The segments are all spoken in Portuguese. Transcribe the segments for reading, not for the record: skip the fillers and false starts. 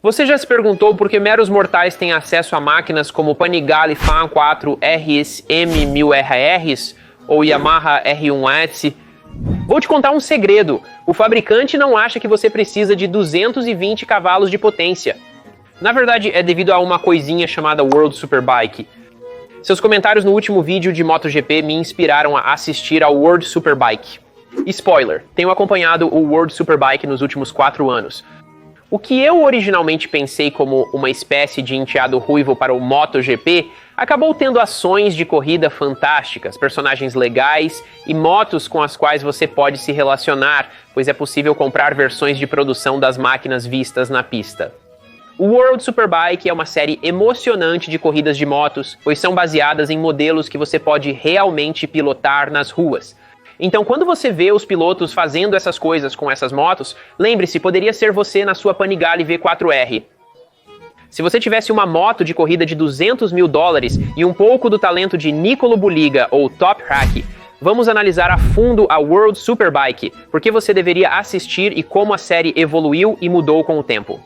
Você já se perguntou por que meros mortais têm acesso a máquinas como Panigale Fan 4 RS-M1000RRs ou Yamaha R1S? Vou te contar um segredo. O fabricante não acha que você precisa de 220 cavalos de potência. Na verdade, é devido a uma coisinha chamada World Superbike. Seus comentários no último vídeo de MotoGP me inspiraram a assistir ao World Superbike. Spoiler, tenho acompanhado o World Superbike nos últimos 4 anos. O que eu originalmente pensei como uma espécie de enteado ruivo para o MotoGP acabou tendo ações de corrida fantásticas, personagens legais e motos com as quais você pode se relacionar, pois é possível comprar versões de produção das máquinas vistas na pista. O World Superbike é uma série emocionante de corridas de motos, pois são baseadas em modelos que você pode realmente pilotar nas ruas. Então, quando você vê os pilotos fazendo essas coisas com essas motos, lembre-se, poderia ser você na sua Panigale V4R. Se você tivesse uma moto de corrida de $200 mil e um pouco do talento de Nicolo Buliga ou Top Hack, vamos analisar a fundo a World Superbike, porque você deveria assistir e como a série evoluiu e mudou com o tempo.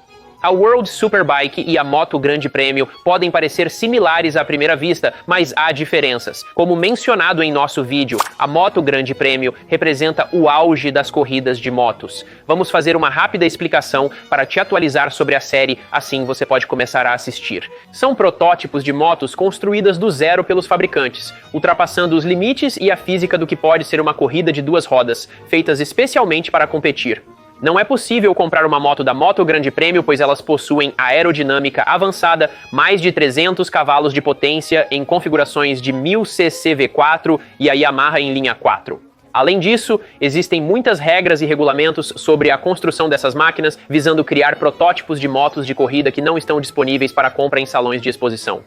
A World Superbike e a Moto Grande Prêmio podem parecer similares à primeira vista, mas há diferenças. Como mencionado em nosso vídeo, a Moto Grande Prêmio representa o auge das corridas de motos. Vamos fazer uma rápida explicação para te atualizar sobre a série, assim você pode começar a assistir. São protótipos de motos construídas do zero pelos fabricantes, ultrapassando os limites e a física do que pode ser uma corrida de 2 rodas, feitas especialmente para competir. Não é possível comprar uma moto da Moto Grande Prêmio, pois elas possuem aerodinâmica avançada, mais de 300 cavalos de potência em configurações de 1000 cc V4 e a Yamaha em linha 4. Além disso, existem muitas regras e regulamentos sobre a construção dessas máquinas, visando criar protótipos de motos de corrida que não estão disponíveis para compra em salões de exposição.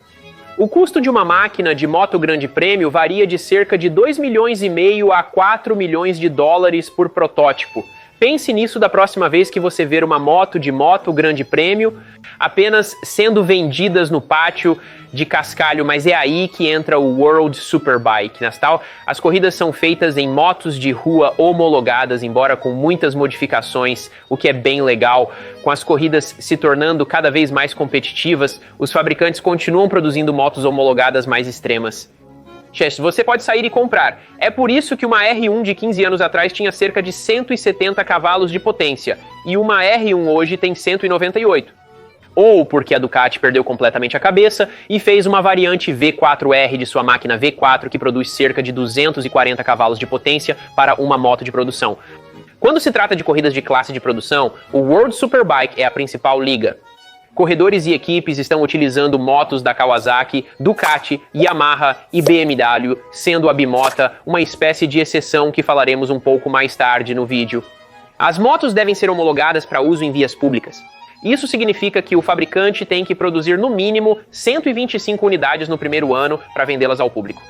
O custo de uma máquina de Moto Grande Prêmio varia de cerca de $2,5 milhões a $4 milhões por protótipo. Pense nisso da próxima vez que você ver uma moto de Moto Grande Prêmio apenas sendo vendidas no pátio de cascalho, mas é aí que entra o World Superbike. As corridas são feitas em motos de rua homologadas, embora com muitas modificações, o que é bem legal. Com as corridas se tornando cada vez mais competitivas, os fabricantes continuam produzindo motos homologadas mais extremas. Você pode sair e comprar. É por isso que uma R1 de 15 anos atrás tinha cerca de 170 cavalos de potência, e uma R1 hoje tem 198. Ou porque a Ducati perdeu completamente a cabeça e fez uma variante V4R de sua máquina V4 que produz cerca de 240 cavalos de potência para uma moto de produção. Quando se trata de corridas de classe de produção, o World Superbike é a principal liga. Corredores e equipes estão utilizando motos da Kawasaki, Ducati, Yamaha e BMW, sendo a Bimota uma espécie de exceção que falaremos um pouco mais tarde no vídeo. As motos devem ser homologadas para uso em vias públicas. Isso significa que o fabricante tem que produzir no mínimo 125 unidades no primeiro ano para vendê-las ao público.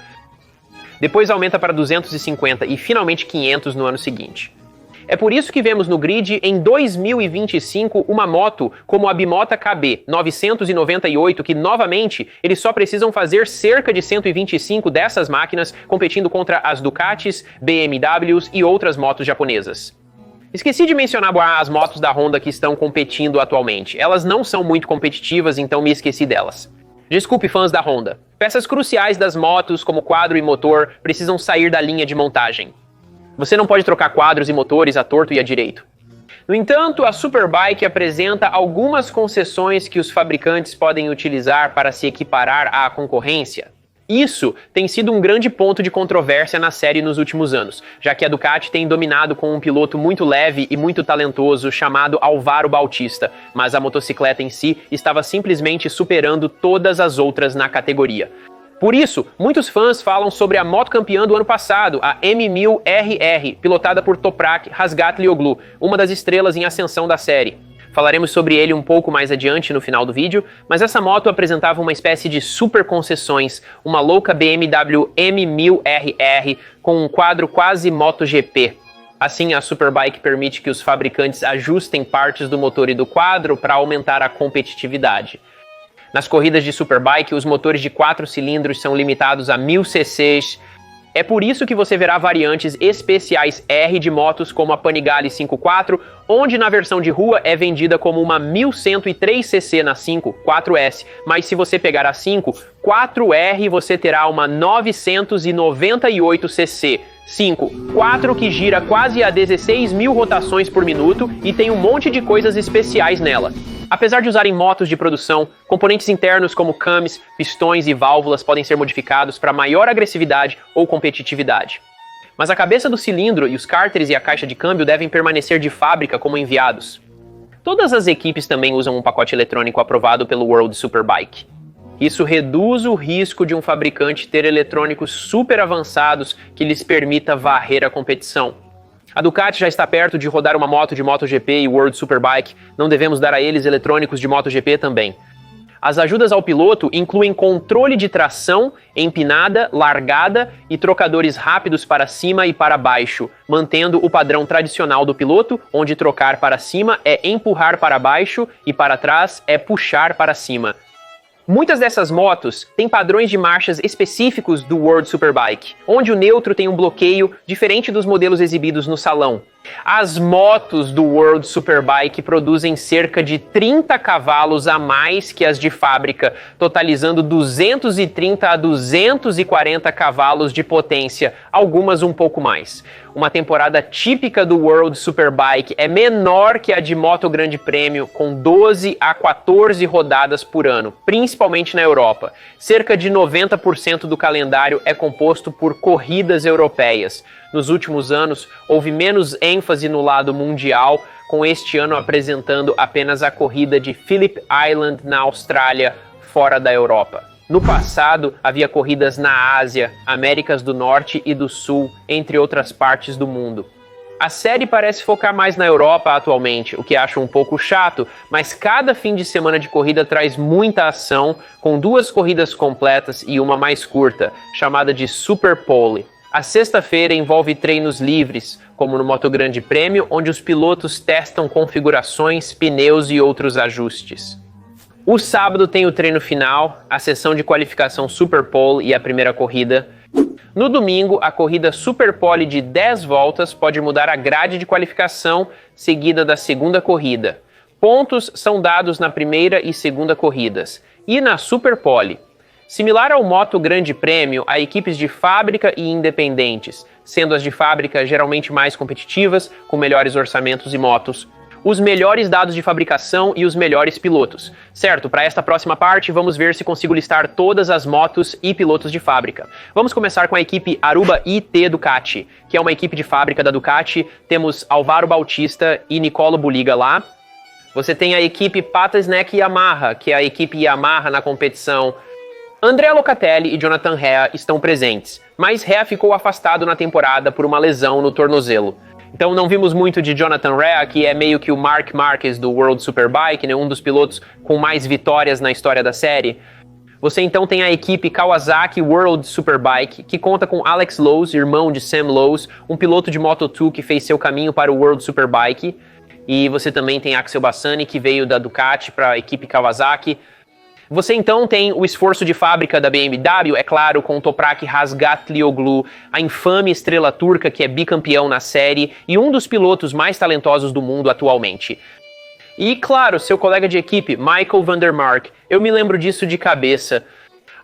Depois aumenta para 250 e finalmente 500 no ano seguinte. É por isso que vemos no grid, em 2025, uma moto como a Bimota KB 998, que novamente eles só precisam fazer cerca de 125 dessas máquinas, competindo contra as Ducatis, BMWs e outras motos japonesas. Esqueci de mencionar as motos da Honda que estão competindo atualmente. Elas não são muito competitivas, então me esqueci delas. Desculpe, fãs da Honda. Peças cruciais das motos, como quadro e motor, precisam sair da linha de montagem. Você não pode trocar quadros e motores à torto e à direito. No entanto, a Superbike apresenta algumas concessões que os fabricantes podem utilizar para se equiparar à concorrência. Isso tem sido um grande ponto de controvérsia na série nos últimos anos, já que a Ducati tem dominado com um piloto muito leve e muito talentoso chamado Álvaro Bautista, mas a motocicleta em si estava simplesmente superando todas as outras na categoria. Por isso, muitos fãs falam sobre a moto campeã do ano passado, a M1000RR, pilotada por Toprak Razgatlioglu, uma das estrelas em ascensão da série. Falaremos sobre ele um pouco mais adiante no final do vídeo, mas essa moto apresentava uma espécie de super concessões, uma louca BMW M1000RR com um quadro quase MotoGP. Assim, a Superbike permite que os fabricantes ajustem partes do motor e do quadro para aumentar a competitividade. Nas corridas de Superbike, os motores de 4 cilindros são limitados a 1000 cc É por isso que você verá variantes especiais R de motos como a Panigale 5.4, onde na versão de rua é vendida como uma 1103cc na 5, 4S, mas se você pegar a 5, 4R você terá uma 998cc, 5, 4 que gira quase a 16.000 rotações por minuto e tem um monte de coisas especiais nela. Apesar de usarem motos de produção, componentes internos como cames, pistões e válvulas podem ser modificados para maior agressividade ou competitividade. Mas a cabeça do cilindro e os cárteres e a caixa de câmbio devem permanecer de fábrica como enviados. Todas as equipes também usam um pacote eletrônico aprovado pelo World Superbike. Isso reduz o risco de um fabricante ter eletrônicos super avançados que lhes permita varrer a competição. A Ducati já está perto de rodar uma moto de MotoGP e World Superbike, não devemos dar a eles eletrônicos de MotoGP também. As ajudas ao piloto incluem controle de tração, empinada, largada e trocadores rápidos para cima e para baixo, mantendo o padrão tradicional do piloto, onde trocar para cima é empurrar para baixo e para trás é puxar para cima. Muitas dessas motos têm padrões de marchas específicos do World Superbike, onde o neutro tem um bloqueio diferente dos modelos exibidos no salão. As motos do World Superbike produzem cerca de 30 cavalos a mais que as de fábrica, totalizando 230 a 240 cavalos de potência, algumas um pouco mais. Uma temporada típica do World Superbike é menor que a de Moto Grande Prêmio, com 12 a 14 rodadas por ano, principalmente na Europa. Cerca de 90% do calendário é composto por corridas europeias. Nos últimos anos, houve menos ênfase no lado mundial, com este ano apresentando apenas a corrida de Phillip Island na Austrália, fora da Europa. No passado, havia corridas na Ásia, Américas do Norte e do Sul, entre outras partes do mundo. A série parece focar mais na Europa atualmente, o que acho um pouco chato, mas cada fim de semana de corrida traz muita ação, com 2 corridas completas e uma mais curta, chamada de Super Pole. A sexta-feira envolve treinos livres, como no Moto Grande Prêmio, onde os pilotos testam configurações, pneus e outros ajustes. O sábado tem o treino final, a sessão de qualificação Super Pole e a primeira corrida. No domingo, a corrida Super Pole de 10 voltas pode mudar a grade de qualificação seguida da segunda corrida. Pontos são dados na primeira e segunda corridas. E na Super Pole? Similar ao Moto Grande Prêmio, há equipes de fábrica e independentes, sendo as de fábrica geralmente mais competitivas, com melhores orçamentos e motos, os melhores dados de fabricação e os melhores pilotos. Certo, para esta próxima parte, vamos ver se consigo listar todas as motos e pilotos de fábrica. Vamos começar com a equipe Aruba IT Ducati, que é uma equipe de fábrica da Ducati. Temos Álvaro Bautista e Nicolo Buliga lá. Você tem a equipe Pata Snack Yamaha, que é a equipe Yamaha na competição. Andrea Locatelli e Jonathan Rea estão presentes, mas Rea ficou afastado na temporada por uma lesão no tornozelo. Então não vimos muito de Jonathan Rea, que é meio que o Marc Marquez do World Superbike, né, um dos pilotos com mais vitórias na história da série. Você então tem a equipe Kawasaki World Superbike, que conta com Alex Lowes, irmão de Sam Lowes, um piloto de Moto2 que fez seu caminho para o World Superbike. E você também tem Axel Bassani, que veio da Ducati para a equipe Kawasaki. Você então tem o esforço de fábrica da BMW, é claro, com Toprak Razgatlioglu, a infame estrela turca que é bicampeão na série e um dos pilotos mais talentosos do mundo atualmente. E, claro, seu colega de equipe, Michael van der Mark, eu me lembro disso de cabeça.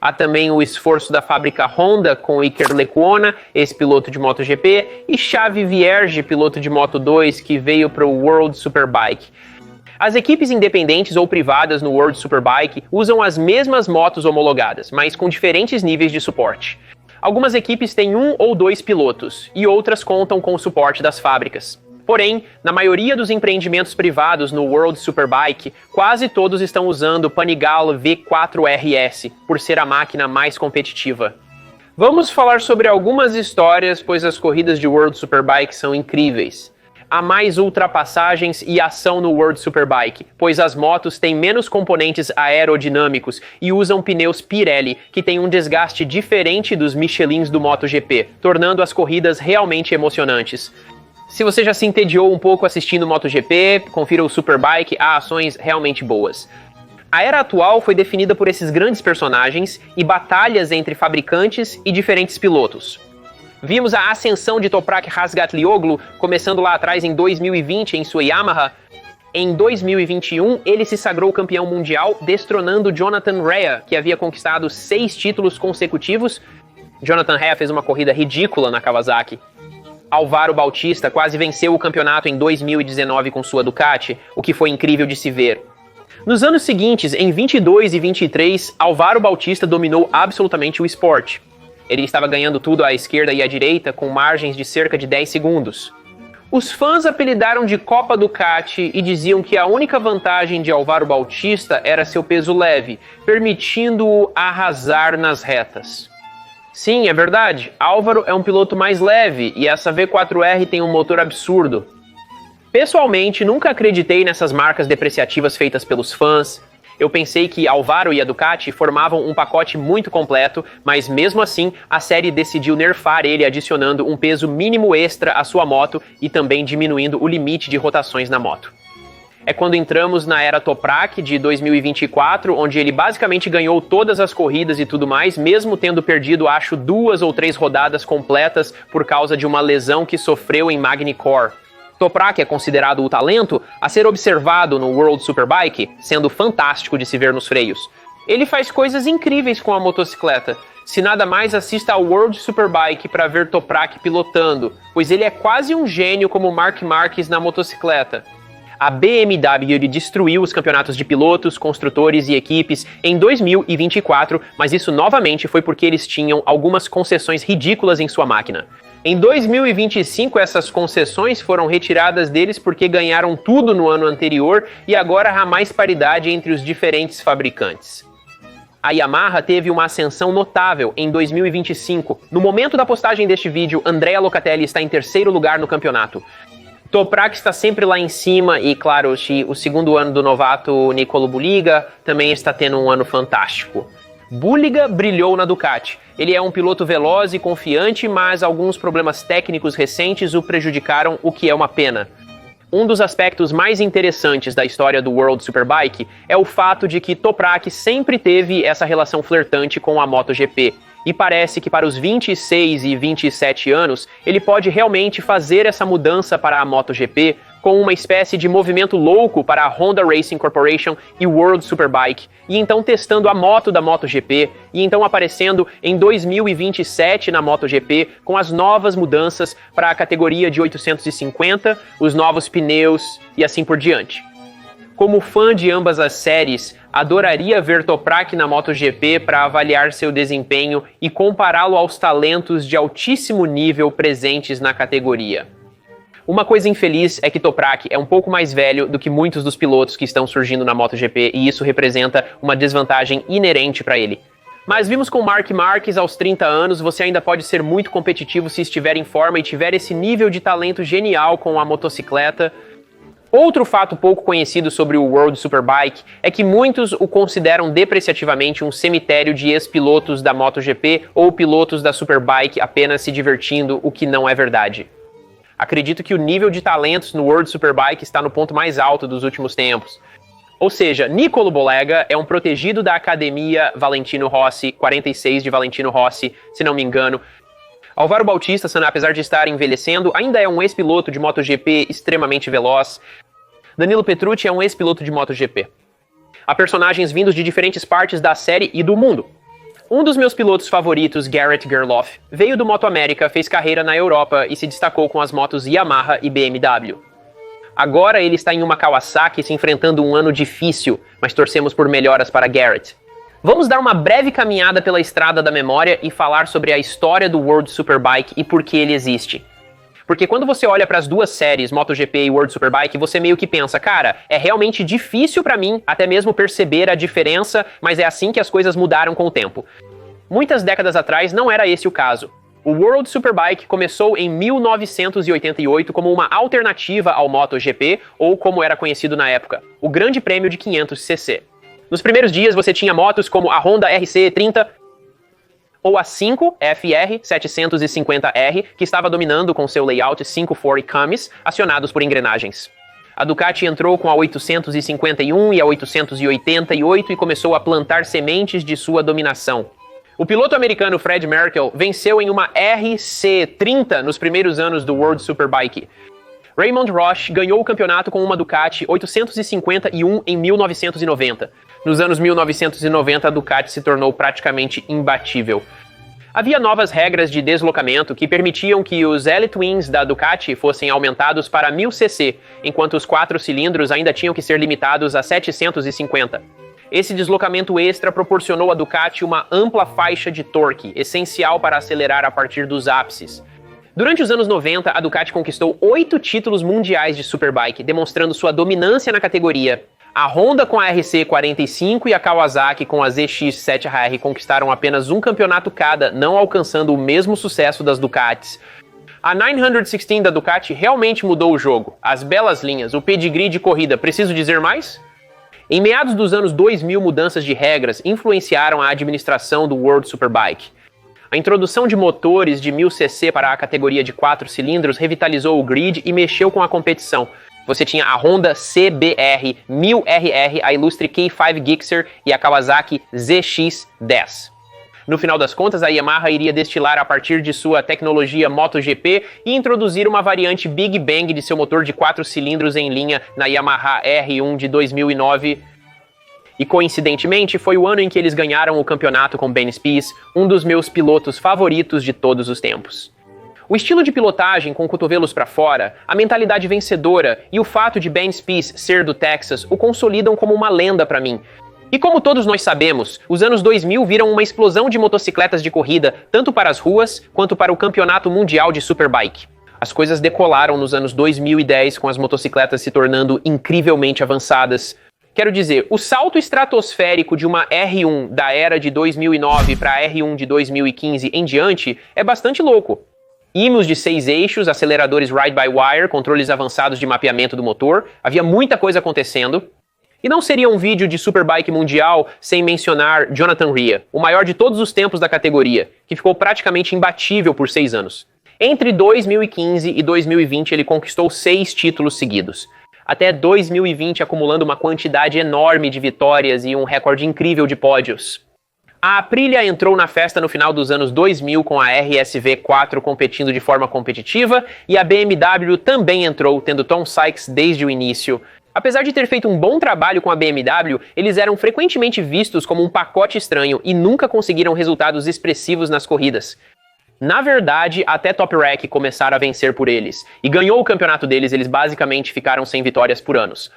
Há também o esforço da fábrica Honda com Iker Lecuona, esse piloto de MotoGP, e Xavi Vierge, piloto de Moto2, que veio para o World Superbike. As equipes independentes ou privadas no World Superbike usam as mesmas motos homologadas, mas com diferentes níveis de suporte. Algumas equipes têm 1 ou 2 pilotos, e outras contam com o suporte das fábricas. Porém, na maioria dos empreendimentos privados no World Superbike, quase todos estão usando o Panigale V4RS, por ser a máquina mais competitiva. Vamos falar sobre algumas histórias, pois as corridas de World Superbike são incríveis. Há mais ultrapassagens e ação no World Superbike, pois as motos têm menos componentes aerodinâmicos e usam pneus Pirelli, que têm um desgaste diferente dos Michelins do MotoGP, tornando as corridas realmente emocionantes. Se você já se entediou um pouco assistindo o MotoGP, confira o Superbike, há ações realmente boas. A era atual foi definida por esses grandes personagens e batalhas entre fabricantes e diferentes pilotos. Vimos a ascensão de Toprak Razgatlioglu, começando lá atrás em 2020 em sua Yamaha. Em 2021, ele se sagrou campeão mundial, destronando Jonathan Rea, que havia conquistado 6 títulos consecutivos. Jonathan Rea fez uma corrida ridícula na Kawasaki. Álvaro Bautista quase venceu o campeonato em 2019 com sua Ducati, o que foi incrível de se ver. Nos anos seguintes, em 22 e 23, Álvaro Bautista dominou absolutamente o esporte. Ele estava ganhando tudo à esquerda e à direita, com margens de cerca de 10 segundos. Os fãs apelidaram de Copa Ducati e diziam que a única vantagem de Álvaro Bautista era seu peso leve, permitindo-o arrasar nas retas. Sim, é verdade, Álvaro é um piloto mais leve e essa V4R tem um motor absurdo. Pessoalmente, nunca acreditei nessas marcas depreciativas feitas pelos fãs. Eu pensei que Álvaro e a Ducati formavam um pacote muito completo, mas mesmo assim, a série decidiu nerfar ele adicionando um peso mínimo extra à sua moto e também diminuindo o limite de rotações na moto. É quando entramos na era Toprak de 2024, onde ele basicamente ganhou todas as corridas e tudo mais, mesmo tendo perdido, acho, 2 ou 3 rodadas completas por causa de uma lesão que sofreu em Magny-Cours. Toprak é considerado o talento a ser observado no World Superbike, sendo fantástico de se ver nos freios. Ele faz coisas incríveis com a motocicleta. Se nada mais, assista ao World Superbike para ver Toprak pilotando, pois ele é quase um gênio como Marc Marquez na motocicleta. A BMW destruiu os campeonatos de pilotos, construtores e equipes em 2024, mas isso novamente foi porque eles tinham algumas concessões ridículas em sua máquina. Em 2025, essas concessões foram retiradas deles porque ganharam tudo no ano anterior e agora há mais paridade entre os diferentes fabricantes. A Yamaha teve uma ascensão notável em 2025. No momento da postagem deste vídeo, Andrea Locatelli está em 3º lugar no campeonato. Toprak está sempre lá em cima e, claro, o segundo ano do novato Nicolo Buliga também está tendo um ano fantástico. Buliga brilhou na Ducati. Ele é um piloto veloz e confiante, mas alguns problemas técnicos recentes o prejudicaram, o que é uma pena. Um dos aspectos mais interessantes da história do World Superbike é o fato de que Toprak sempre teve essa relação flertante com a MotoGP. E parece que para os 26 e 27 anos, ele pode realmente fazer essa mudança para a MotoGP com uma espécie de movimento louco para a Honda Racing Corporation e World Superbike, e então testando a moto da MotoGP, e então aparecendo em 2027 na MotoGP com as novas mudanças para a categoria de 850, os novos pneus e assim por diante. Como fã de ambas as séries, adoraria ver Toprak na MotoGP para avaliar seu desempenho e compará-lo aos talentos de altíssimo nível presentes na categoria. Uma coisa infeliz é que Toprak é um pouco mais velho do que muitos dos pilotos que estão surgindo na MotoGP e isso representa uma desvantagem inerente para ele. Mas vimos com Marc Marquez aos 30 anos, você ainda pode ser muito competitivo se estiver em forma e tiver esse nível de talento genial com a motocicleta. Outro fato pouco conhecido sobre o World Superbike é que muitos o consideram depreciativamente um cemitério de ex-pilotos da MotoGP ou pilotos da Superbike apenas se divertindo, o que não é verdade. Acredito que o nível de talentos no World Superbike está no ponto mais alto dos últimos tempos. Ou seja, Nicolo Bolega é um protegido da Academia Valentino Rossi, 46 de Valentino Rossi, se não me engano. Álvaro Bautista, apesar de estar envelhecendo, ainda é um ex-piloto de MotoGP extremamente veloz. Danilo Petrucci é um ex-piloto de MotoGP. Há personagens vindos de diferentes partes da série e do mundo. Um dos meus pilotos favoritos, Garrett Gerloff, veio do Moto América, fez carreira na Europa e se destacou com as motos Yamaha e BMW. Agora ele está em uma Kawasaki se enfrentando um ano difícil, mas torcemos por melhoras para Garrett. Vamos dar uma breve caminhada pela estrada da memória e falar sobre a história do World Superbike e por que ele existe. Porque quando você olha para as duas séries, MotoGP e World Superbike, você meio que pensa, cara, é realmente difícil para mim até mesmo perceber a diferença, mas é assim que as coisas mudaram com o tempo. Muitas décadas atrás não era esse o caso. O World Superbike começou em 1988 como uma alternativa ao MotoGP, ou como era conhecido na época, o Grande Prêmio de 500cc. Nos primeiros dias você tinha motos como a Honda RC30 ou a 5 FR 750R, que estava dominando com seu layout 540 camis, acionados por engrenagens. A Ducati entrou com a 851 e a 888 e começou a plantar sementes de sua dominação. O piloto americano Fred Merkel venceu em uma RC30 nos primeiros anos do World Superbike. Raymond Roche ganhou o campeonato com uma Ducati 851 em 1990. Nos anos 1990, a Ducati se tornou praticamente imbatível. Havia novas regras de deslocamento que permitiam que os L-Twins da Ducati fossem aumentados para 1000 cc, enquanto os 4 cilindros ainda tinham que ser limitados a 750. Esse deslocamento extra proporcionou à Ducati uma ampla faixa de torque, essencial para acelerar a partir dos ápices. Durante os anos 90, a Ducati conquistou 8 títulos mundiais de Superbike, demonstrando sua dominância na categoria. A Honda com a RC45 e a Kawasaki com a ZX-7R conquistaram apenas um campeonato cada, não alcançando o mesmo sucesso das Ducatis. A 916 da Ducati realmente mudou o jogo. As belas linhas, o pedigree de corrida, preciso dizer mais? Em meados dos anos 2000, mudanças de regras influenciaram a administração do World Superbike. A introdução de motores de 1000 cc para a categoria de 4 cilindros revitalizou o grid e mexeu com a competição. Você tinha a Honda CBR 1000RR, a ilustre K5 Gixxer e a Kawasaki ZX-10. No final das contas, a Yamaha iria destilar a partir de sua tecnologia MotoGP e introduzir uma variante Big Bang de seu motor de 4 cilindros em linha na Yamaha R1 de 2009. E coincidentemente, foi o ano em que eles ganharam o campeonato com Ben Spies, um dos meus pilotos favoritos de todos os tempos. O estilo de pilotagem com cotovelos para fora, a mentalidade vencedora e o fato de Ben Spies ser do Texas o consolidam como uma lenda para mim. E como todos nós sabemos, os anos 2000 viram uma explosão de motocicletas de corrida, tanto para as ruas quanto para o campeonato mundial de Superbike. As coisas decolaram nos anos 2010 com as motocicletas se tornando incrivelmente avançadas. Quero dizer, o salto estratosférico de uma R1 da era de 2009 para a R1 de 2015 em diante é bastante louco. Ímãos de 6 eixos, aceleradores ride-by-wire, controles avançados de mapeamento do motor, havia muita coisa acontecendo. E não seria um vídeo de Superbike mundial sem mencionar Jonathan Rea, o maior de todos os tempos da categoria, que ficou praticamente imbatível por 6 anos. Entre 2015 e 2020 ele conquistou 6 títulos seguidos. Até 2020 acumulando uma quantidade enorme de vitórias e um recorde incrível de pódios. A Aprilia entrou na festa no final dos anos 2000 com a RSV4 competindo de forma competitiva e a BMW também entrou, tendo Tom Sykes desde o início. Apesar de ter feito um bom trabalho com a BMW, eles eram frequentemente vistos como um pacote estranho e nunca conseguiram resultados expressivos nas corridas. Na verdade, até Top Rack começaram a vencer por eles, e ganhou o campeonato deles, eles basicamente ficaram sem vitórias por anos.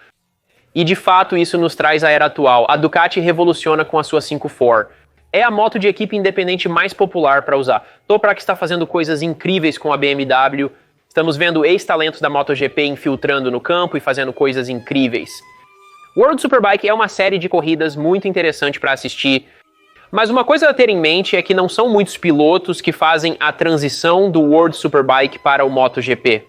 E de fato isso nos traz à era atual, a Ducati revoluciona com a sua 5.4. É a moto de equipe independente mais popular para usar. Toprak está fazendo coisas incríveis com a BMW, estamos vendo ex-talentos da MotoGP infiltrando no campo e fazendo coisas incríveis. World Superbike é uma série de corridas muito interessante para assistir, mas uma coisa a ter em mente é que não são muitos pilotos que fazem a transição do World Superbike para o MotoGP.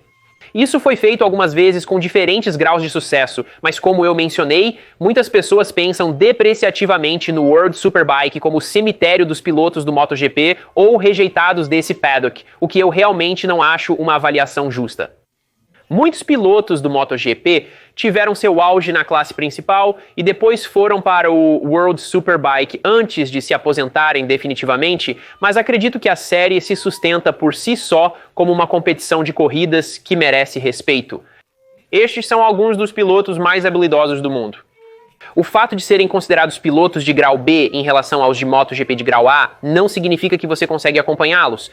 Isso foi feito algumas vezes com diferentes graus de sucesso, mas como eu mencionei, muitas pessoas pensam depreciativamente no World Superbike como o cemitério dos pilotos do MotoGP ou rejeitados desse paddock, o que eu realmente não acho uma avaliação justa. Muitos pilotos do MotoGP tiveram seu auge na classe principal e depois foram para o World Superbike antes de se aposentarem definitivamente, mas acredito que a série se sustenta por si só como uma competição de corridas que merece respeito. Estes são alguns dos pilotos mais habilidosos do mundo. O fato de serem considerados pilotos de grau B em relação aos de MotoGP de grau A não significa que você consegue acompanhá-los.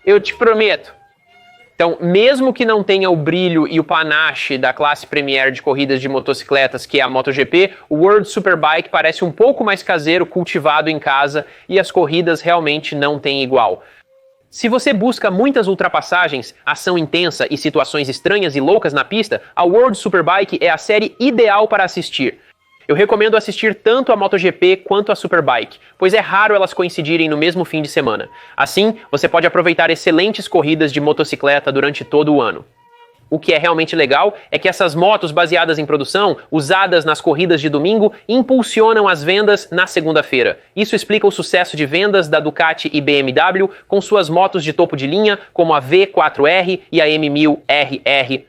Eu te prometo. Então, mesmo que não tenha o brilho e o panache da classe Premier de corridas de motocicletas, que é a MotoGP, o World Superbike parece um pouco mais caseiro, cultivado em casa, e as corridas realmente não têm igual. Se você busca muitas ultrapassagens, ação intensa e situações estranhas e loucas na pista, a World Superbike é a série ideal para assistir. Eu recomendo assistir tanto a MotoGP quanto a Superbike, pois é raro elas coincidirem no mesmo fim de semana. Assim, você pode aproveitar excelentes corridas de motocicleta durante todo o ano. O que é realmente legal é que essas motos baseadas em produção, usadas nas corridas de domingo, impulsionam as vendas na segunda-feira. Isso explica o sucesso de vendas da Ducati e BMW com suas motos de topo de linha, como a V4R e a M1000RR.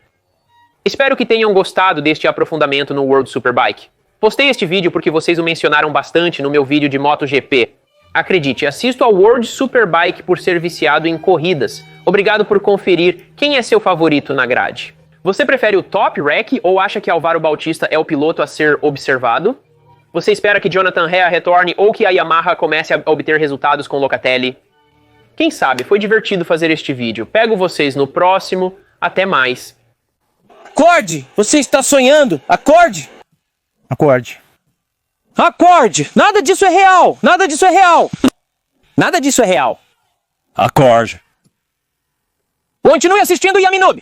Espero que tenham gostado deste aprofundamento no World Superbike. Postei este vídeo porque vocês o mencionaram bastante no meu vídeo de MotoGP. Acredite, assisto ao World Superbike por ser viciado em corridas. Obrigado por conferir. Quem é seu favorito na grade? Você prefere o Top Rack ou acha que Álvaro Bautista é o piloto a ser observado? Você espera que Jonathan Rea retorne ou que a Yamaha comece a obter resultados com Locatelli? Quem sabe, foi divertido fazer este vídeo. Pego vocês no próximo. Até mais. Acorde! Você está sonhando! Acorde! Acorde. Acorde! Nada disso é real! Nada disso é real! Nada disso é real! Acorde. Continue assistindo Yaminub!